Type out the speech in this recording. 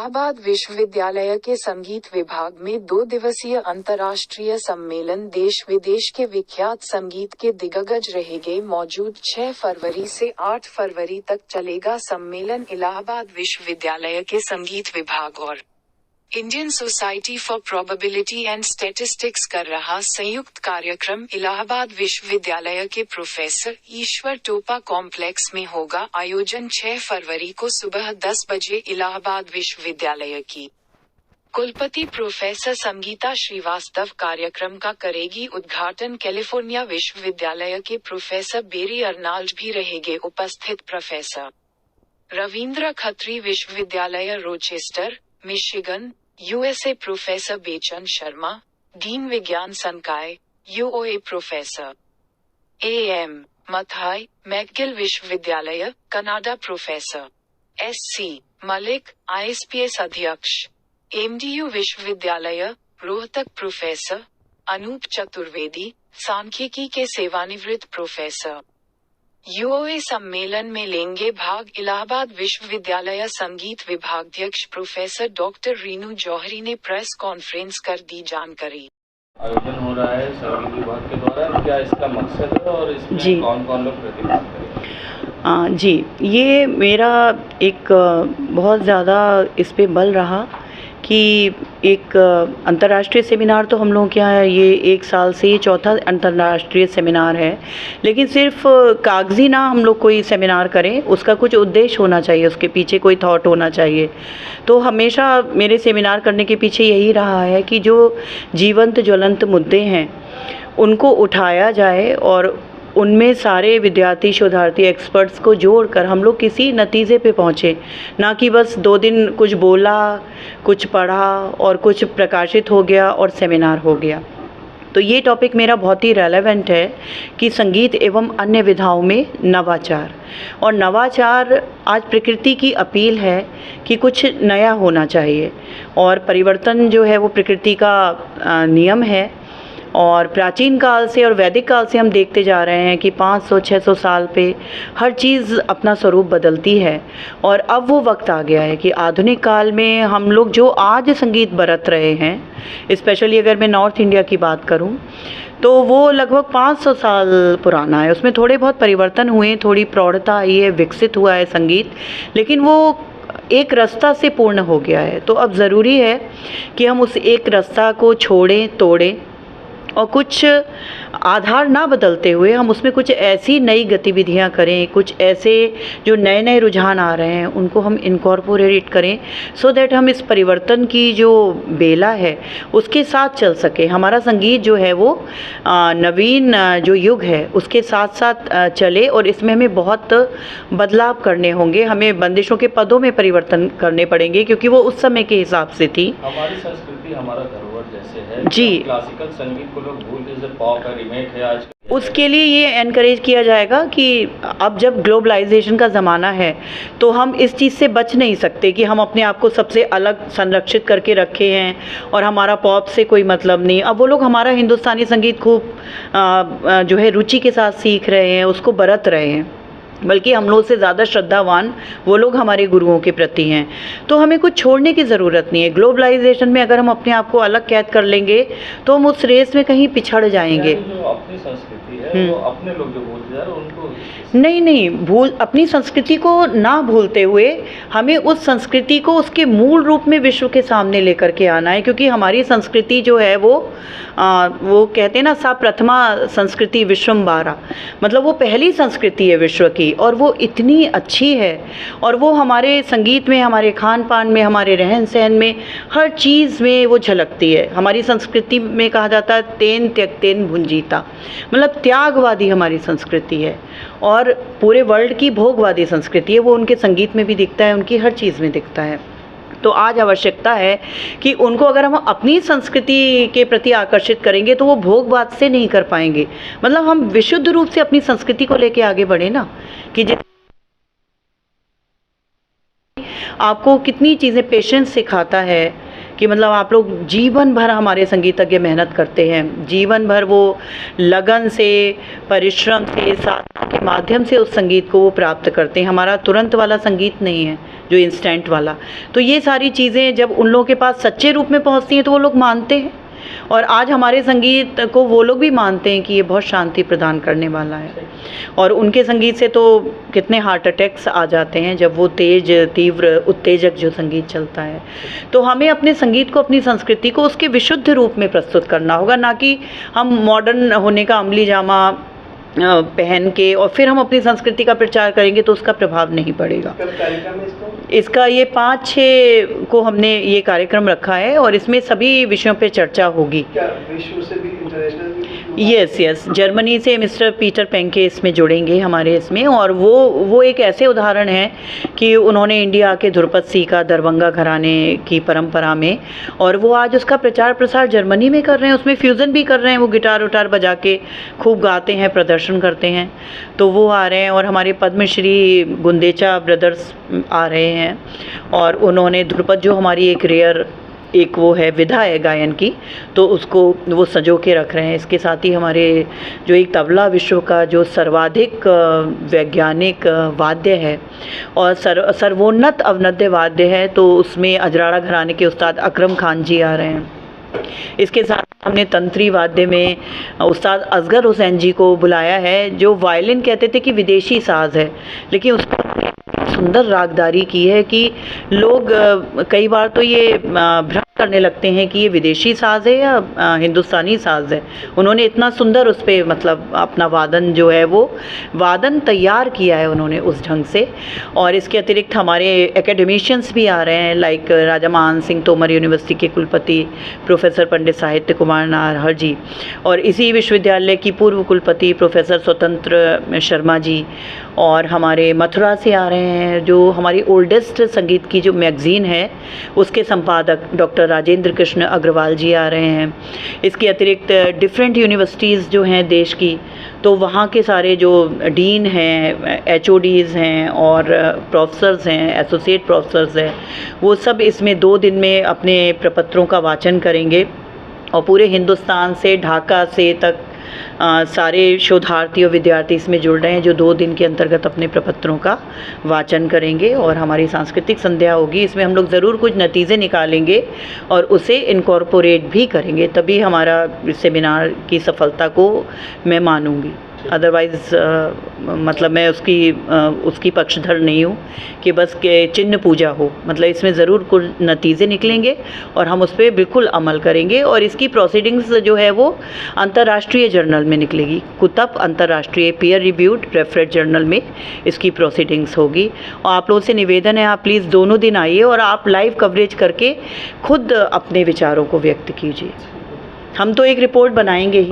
इलाहाबाद विश्वविद्यालय के संगीत विभाग में 2 दिवसीय अंतर्राष्ट्रीय सम्मेलन देश विदेश के विख्यात संगीत के दिग्गज रहेंगे मौजूद। 6 फरवरी से 8 फरवरी तक चलेगा सम्मेलन। इलाहाबाद विश्वविद्यालय के संगीत विभाग और Indian society for probability and statistics कर रहा संयुक्त कार्यक्रम इलाहाबाद विश्वविद्यालय के प्रोफेसर ईश्वर टोपा कॉम्प्लेक्स में होगा आयोजन। 6 फरवरी को सुबह 10 बजे इलाहाबाद विश्वविद्यालय की कुलपति प्रोफेसर संगीता श्रीवास्तव कार्यक्रम का करेगी उद्घाटन। कैलिफोर्निया विश्वविद्यालय के प्रोफेसर बेरी अर्नाल्ड भी रहेंगे उपस्थित। प्रोफेसर रविंद्र खत्री विश्वविद्यालय रोचेस्टर मिशिगन यूएसए प्रोफेसर बेचन शर्मा डीन विज्ञान संकाय यूओए प्रोफेसर एएम मथाई मैकगिल विश्वविद्यालय Canada professor SC Malik ISPS अध्यक्ष एमडीयू विश्वविद्यालय रोहतक प्रोफेसर अनूप चतुर्वेदी सांख्यिकी के सेवानिवृत्त प्रोफेसर यूओए सम्मेलन में लेंगे भाग। इलाहाबाद विश्वविद्यालय संगीत विभागाध्यक्ष प्रोफेसर डॉक्टर रीनू जौहरी ने प्रेस कॉन्फ्रेंस कर दी जानकारी। आयोजन हो रहा है संगीत विभाग के द्वारा, क्या इसका मकसद है और इसमें कौन कौन लोग प्रतिभाग करेंगे? जी, ये मेरा एक बहुत ज़्यादा इस पे बल रहा कि एक अंतर्राष्ट्रीय सेमिनार तो हम लोगों के यहाँ ये 1 साल से ये चौथा अंतर्राष्ट्रीय सेमिनार है, लेकिन सिर्फ कागजी ना हम लोग कोई सेमिनार करें, उसका कुछ उद्देश्य होना चाहिए, उसके पीछे कोई थॉट होना चाहिए। तो हमेशा मेरे सेमिनार करने के पीछे यही रहा है कि जो जीवंत ज्वलंत मुद्दे हैं उनको उठाया जाए और उनमें सारे विद्यार्थी शोधार्थी एक्सपर्ट्स को जोड़कर हम लोग किसी नतीजे पे पहुँचे, ना कि बस 2 दिन कुछ बोला कुछ पढ़ा और कुछ प्रकाशित हो गया और सेमिनार हो गया। तो ये टॉपिक मेरा बहुत ही रेलेवेंट है कि संगीत एवं अन्य विधाओं में नवाचार, और नवाचार आज प्रकृति की अपील है कि कुछ नया होना चाहिए और परिवर्तन जो है वो प्रकृति का नियम है। और प्राचीन काल से और वैदिक काल से हम देखते जा रहे हैं कि 500-600 साल पे हर चीज़ अपना स्वरूप बदलती है, और अब वो वक्त आ गया है कि आधुनिक काल में हम लोग जो आज संगीत बरत रहे हैं, स्पेशली अगर मैं नॉर्थ इंडिया की बात करूं तो वो लगभग 500 साल पुराना है। उसमें थोड़े बहुत परिवर्तन हुए, थोड़ी प्रौढ़ता आई है, विकसित हुआ है संगीत, लेकिन वो एक रास्ता से पूर्ण हो गया है। तो अब ज़रूरी है कि हम उस एक रास्ता को छोड़ें, तोड़ें और कुछ आधार ना बदलते हुए हम उसमें कुछ ऐसी नई गतिविधियां करें, कुछ ऐसे जो नए नए रुझान आ रहे हैं उनको हम इनकॉर्पोरेट करें, सो दैट हम इस परिवर्तन की जो बेला है उसके साथ चल सके। हमारा संगीत जो है वो नवीन जो युग है उसके साथ साथ चले, और इसमें हमें बहुत बदलाव करने होंगे, हमें बंदिशों के पदों में परिवर्तन करने पड़ेंगे क्योंकि वो उस समय के हिसाब से थी। हमारी संस्कृति हमारा धरोहर जैसे है जी, क्लासिकल संगीत को लोग भूल के पॉप का रीमेक है आज। उसके लिए ये एनकरेज किया जाएगा कि अब जब ग्लोबलाइजेशन का ज़माना है तो हम इस चीज़ से बच नहीं सकते कि हम अपने आप को सबसे अलग संरक्षित करके रखे हैं और हमारा पॉप से कोई मतलब नहीं। अब वो लोग हमारा हिंदुस्तानी संगीत खूब जो है रुचि के साथ सीख रहे हैं, उसको बरत रहे हैं, बल्कि हम लोग से ज़्यादा श्रद्धावान वो लोग हमारे गुरुओं के प्रति हैं। तो हमें कुछ छोड़ने की ज़रूरत नहीं है। ग्लोबलाइजेशन में अगर हम अपने आप को अलग कैद कर लेंगे तो हम उस रेस में कहीं पिछड़ जाएंगे। जो अपनी संस्कृति है वो अपने लोग जो भूलते जा रहे हैं उनको नहीं अपनी संस्कृति को ना भूलते हुए हमें उस संस्कृति को उसके मूल रूप में विश्व के सामने लेकर के आना है, क्योंकि हमारी संस्कृति जो है वो कहते हैं ना, सा प्रथमा संस्कृति विश्वम्बारा, मतलब वो पहली संस्कृति है विश्व की, और वो इतनी अच्छी है और वो हमारे संगीत में, हमारे खान पान में, हमारे रहन सहन में, हर चीज़ में वो झलकती है। हमारी संस्कृति में कहा जाता है तेन त्यक्तेन भुंजीता, मतलब त्यागवादी हमारी संस्कृति है, और पूरे वर्ल्ड की भोगवादी संस्कृति है। वो उनके संगीत में भी दिखता है, उनकी हर चीज़ में दिखता है। तो आज आवश्यकता है कि उनको अगर हम अपनी संस्कृति के प्रति आकर्षित करेंगे तो वो भोगवाद से नहीं कर पाएंगे। मतलब हम विशुद्ध रूप से अपनी संस्कृति को लेके आगे बढ़े ना, कि आपको कितनी चीज़ें पेशेंस सिखाता है कि मतलब आप लोग जीवन भर, हमारे संगीतज्ञ मेहनत करते हैं, जीवन भर वो लगन से, परिश्रम से, साधना के माध्यम से उस संगीत को वो प्राप्त करते हैं। हमारा तुरंत वाला संगीत नहीं है जो इंस्टेंट वाला। तो ये सारी चीज़ें जब उन लोगों के पास सच्चे रूप में पहुंचती हैं तो वो लोग मानते हैं, और आज हमारे संगीत को वो लोग भी मानते हैं कि ये बहुत शांति प्रदान करने वाला है। और उनके संगीत से तो कितने हार्ट अटैक्स आ जाते हैं जब वो तेज तीव्र उत्तेजक जो संगीत चलता है। तो हमें अपने संगीत को, अपनी संस्कृति को उसके विशुद्ध रूप में प्रस्तुत करना होगा, ना कि हम मॉडर्न होने का अमली जामा पहन के और फिर हम अपनी संस्कृति का प्रचार करेंगे तो उसका प्रभाव नहीं पड़ेगा। इसका ये 5-6 को हमने ये कार्यक्रम रखा है और इसमें सभी विषयों पे चर्चा होगी। क्या विश्व से भी, इंटरनेशनल भी? यस, जर्मनी से मिस्टर पीटर पेंके इसमें जुड़ेंगे हमारे इसमें, और वो एक ऐसे उदाहरण हैं कि उन्होंने इंडिया के ध्रुपद सीखा दरभंगा घराने की परंपरा में, और वो आज उसका प्रचार प्रसार जर्मनी में कर रहे हैं, उसमें फ्यूज़न भी कर रहे हैं, वो गिटार उटार बजा के खूब गाते हैं, प्रदर्शन करते हैं। तो वो आ रहे हैं, और हमारे पद्मश्री गुंदेचा ब्रदर्स आ रहे हैं, और उन्होंने ध्रुपद जो हमारी एक रेयर एक वो है विधा है गायन की, तो उसको वो संजो के रख रहे हैं। इसके साथ ही हमारे जो एक तबला विश्व का जो सर्वाधिक वैज्ञानिक वाद्य है और सर्वोन्नत अवनद्य वाद्य है, तो उसमें अजराड़ा घराने के उस्ताद अकरम खान जी आ रहे हैं। इसके साथ हमने तंत्री वाद्य में उस्ताद असगर हुसैन जी को बुलाया है, जो वायलिन कहते थे कि विदेशी साज है, लेकिन उसको सुंदर रागदारी की है कि लोग कई बार तो ये भ्रम करने लगते हैं कि ये विदेशी साज है या हिंदुस्तानी साज है। उन्होंने इतना सुंदर उस पर मतलब अपना वादन जो है वो वादन तैयार किया है उन्होंने उस ढंग से। और इसके अतिरिक्त हमारे एकेडमिशियंस भी आ रहे हैं, लाइक राजा मान सिंह तोमर यूनिवर्सिटी के कुलपति प्रोफेसर पंडित साहित्य कुमार नारहर जी, और इसी विश्वविद्यालय की पूर्व कुलपति प्रोफेसर स्वतंत्र शर्मा जी, और हमारे मथुरा से आ रहे हैं जो हमारी ओल्डेस्ट संगीत की जो मैगज़ीन है उसके संपादक डॉक्टर राजेंद्र कृष्ण अग्रवाल जी आ रहे हैं। इसके अतिरिक्त डिफरेंट यूनिवर्सिटीज़ जो हैं देश की, तो वहाँ के सारे जो डीन हैं, एचओडीज़ हैं और प्रोफेसर्स हैं, एसोसिएट प्रोफेसर्स हैं, वो सब इसमें 2 दिन में अपने प्रपत्रों का वाचन करेंगे। और पूरे हिंदुस्तान से, ढाका से तक सारे शोधार्थी और विद्यार्थी इसमें जुड़ रहे हैं, जो 2 दिन के अंतर्गत अपने प्रपत्रों का वाचन करेंगे। और हमारी सांस्कृतिक संध्या होगी, इसमें हम लोग ज़रूर कुछ नतीजे निकालेंगे और उसे इनकॉर्पोरेट भी करेंगे, तभी हमारा सेमिनार की सफलता को मैं मानूंगी। अदरवाइज़ मतलब मैं उसकी पक्षधर नहीं हूँ कि बस के चिन्ह पूजा हो। मतलब इसमें ज़रूर कुछ नतीजे निकलेंगे और हम उस पर बिल्कुल अमल करेंगे, और इसकी प्रोसीडिंग्स जो है वो अंतर्राष्ट्रीय जर्नल में निकलेगी। कुतप अंतर्राष्ट्रीय पीयर रिव्यूड रेफरेड जर्नल में इसकी प्रोसीडिंग्स होगी। और आप लोगों से निवेदन है, आप प्लीज़ दोनों दिन आइए और आप लाइव कवरेज करके खुद अपने विचारों को व्यक्त कीजिए। हम तो एक रिपोर्ट बनाएंगे ही।